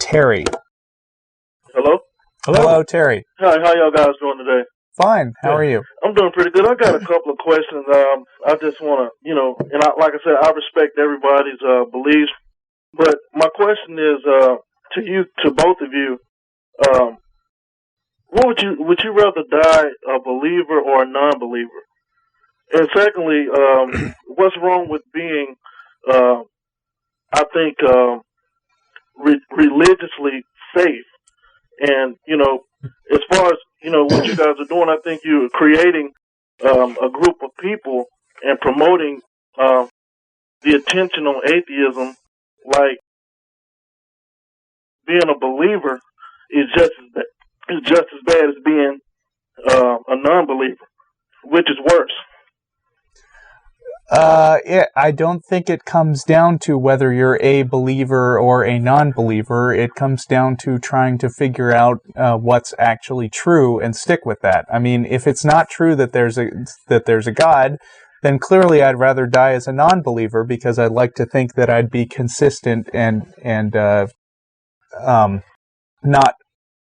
Terry. Hello? Hello, Terry. Hi, how y'all guys doing today? Fine. How are you? I'm doing pretty good. I got a couple of questions. I just want to, and like I said, I respect everybody's beliefs. But my question is to both of you, what would you rather die a believer or a non-believer? And secondly, what's wrong with being, I think, religiously safe? And, as far as, what you guys are doing, I think you're creating a group of people and promoting the attention on atheism, like being a believer is just as bad as being a non-believer, which is worse. I don't think it comes down to whether you're a believer or a non-believer. It comes down to trying to figure out what's actually true and stick with that. I mean, if it's not true that there's a God, then clearly I'd rather die as a non-believer because I'd like to think that I'd be consistent and not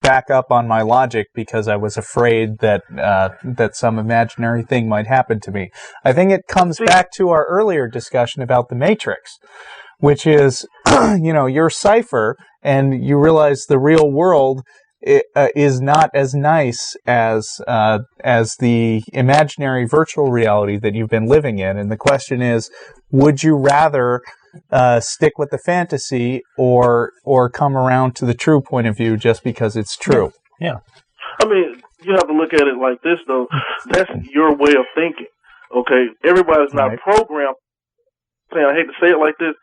back up on my logic because I was afraid that that some imaginary thing might happen to me. I think it comes back to our earlier discussion about the Matrix, which is, you're Cypher and you realize the real world is not as nice as the imaginary virtual reality that you've been living in. And the question is, would you rather stick with the fantasy or come around to the true point of view just because it's true? Yeah. I mean, you have to look at it like this, though. That's your way of thinking, okay? Everybody's not programmed. I hate to say it like this,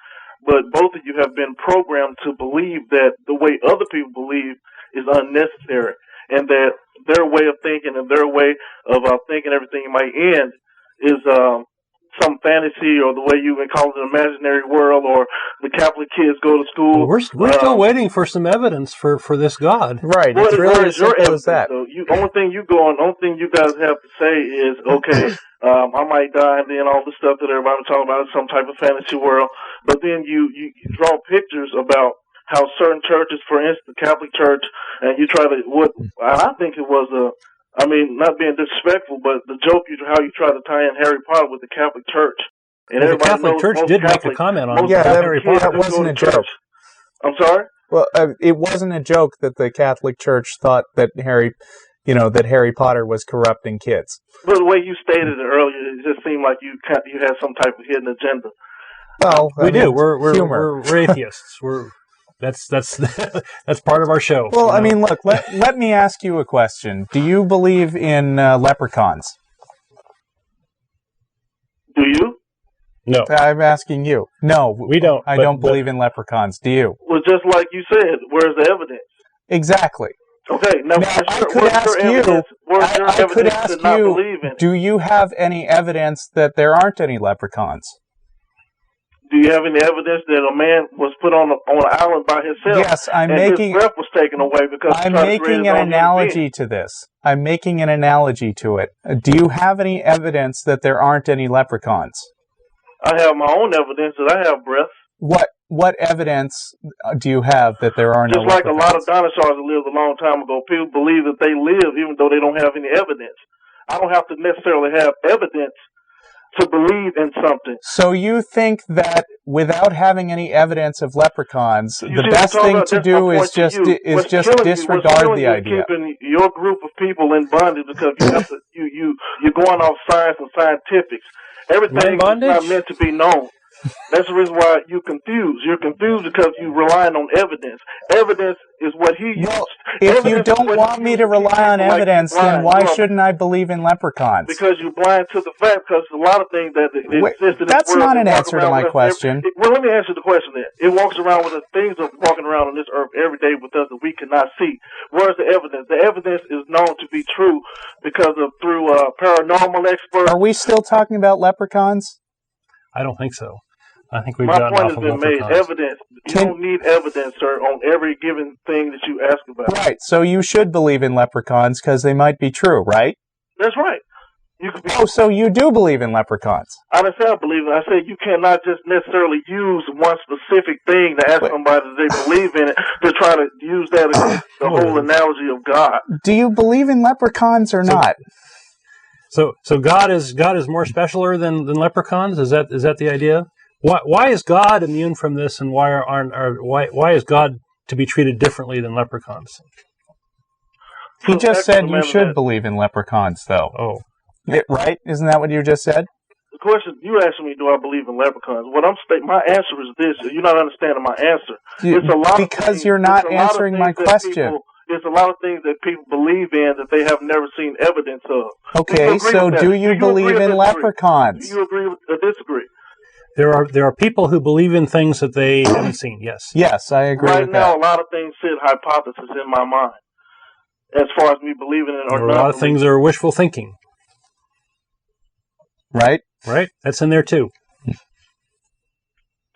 but both of you have been programmed to believe that the way other people believe is unnecessary, and that their way of thinking and their way of thinking everything might end is some fantasy, or the way you would call it, an imaginary world, or the Catholic kids go to school. Well, we're still waiting for some evidence for this God. Right. It's really as simple as that. Only thing you guys have to say is, okay, I might die, and then all the stuff that everybody's talking about is some type of fantasy world. But then you draw pictures about how certain churches, for instance, the Catholic Church, and you try to, I think it was not being disrespectful, but the joke, how you try to tie in Harry Potter with the Catholic Church. And the Catholic Church did make a comment on Harry Potter. That wasn't a joke. I'm sorry? Well, it wasn't a joke that the Catholic Church thought that Harry Potter was corrupting kids. But the way you stated it earlier, it just seemed like you had some type of hidden agenda. Well, we do. We're atheists. That's part of our show. Well, I mean, look, let me ask you a question. Do you believe in leprechauns? Do you? No. I'm asking you. No. We don't. I don't believe in leprechauns. Do you? Well, just like you said, where's the evidence? Exactly. Okay, now I could ask you, do you have any evidence that there aren't any leprechauns? Do you have any evidence that a man was put on an island by himself? Yes, his breath was taken away because I'm making an analogy to this. I'm making an analogy to it. Do you have any evidence that there aren't any leprechauns? I have my own evidence that I have breath. What evidence do you have that there are no leprechauns? Just like a lot of dinosaurs that lived a long time ago, people believe that they live even though they don't have any evidence. I don't have to necessarily have evidence to believe in something. So you think that without having any evidence of leprechauns, the best thing to do is just disregard the idea. Keeping your group of people in bondage because you have to, you're going off science and scientifics. Everything is not meant to be known. That's the reason why you're confused. You're confused because you're relying on evidence. Evidence is what he used. Well, if you don't want me to rely on evidence, then why shouldn't I believe in leprechauns? Because you're blind to the fact, because a lot of things that exist in this world. That's not an answer to my question. Well, let me answer the question then. It walks around with us. Things are walking around on this earth every day with us that we cannot see. Where's the evidence? The evidence is known to be true because of through paranormal experts. Are we still talking about leprechauns? I don't think so. I think we've My gotten point off has of been made. leprechauns. Evidence. You don't need evidence, sir, on every given thing that you ask about. Right. So you should believe in leprechauns because they might be true, right? That's right. You could be, so you do believe in leprechauns? I didn't say I believe it. I said you cannot just necessarily use one specific thing to ask somebody if they believe in it to try to use that as the whole analogy of God. Do you believe in leprechauns or not? So God is more specialer than leprechauns? Is that the idea? Why is God immune from this, and why is God to be treated differently than leprechauns? He just said you should believe in leprechauns, though. Oh. Right? Isn't that what you just said? The question you asked me, do I believe in leprechauns? What I'm stating, my answer is this. You're not understanding my answer. It's a lot because you're not answering my question. There's a lot of things that people believe in that they have never seen evidence of. Okay, so do you believe in leprechauns? Do you agree or disagree? There are people who believe in things that they haven't seen. Yes. Yes, I agree with that. Right now, a lot of things sit hypothesis in my mind as far as me believing it or not. A lot of things are wishful thinking. Right? Right? That's in there too.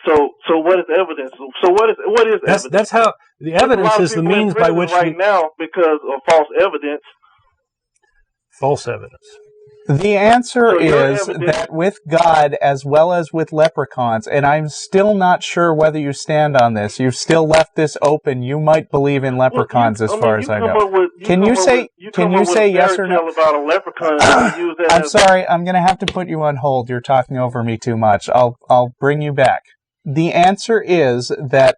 So what is evidence? So what is evidence? That's how the evidence is the means by which right now because of false evidence. False evidence. The answer is that with God as well as with leprechauns, and I'm still not sure whether you stand on this. You've still left this open. You might believe in leprechauns as far as I know. Can you say yes or no? About a leprechaun, I'm sorry. I'm going to have to put you on hold. You're talking over me too much. I'll bring you back. The answer is that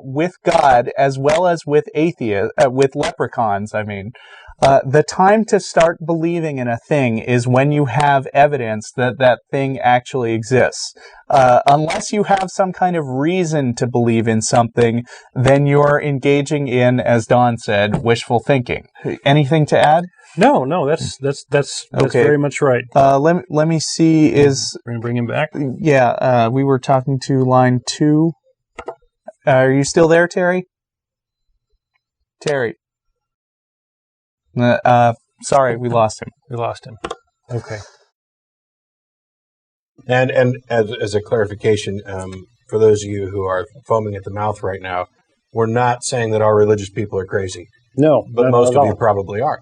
with God as well as with with leprechauns, the time to start believing in a thing is when you have evidence that that thing actually exists. Unless you have some kind of reason to believe in something, then you're engaging in, as Don said, wishful thinking. Anything to add? No, that's okay. Very much right. Let me see. We're gonna bring him back. Yeah, we were talking to line 2. Are you still there, Terry? Terry. Sorry, we lost him. Okay. And as a clarification, for those of you who are foaming at the mouth right now, we're not saying that our religious people are crazy. No, but most of you probably are.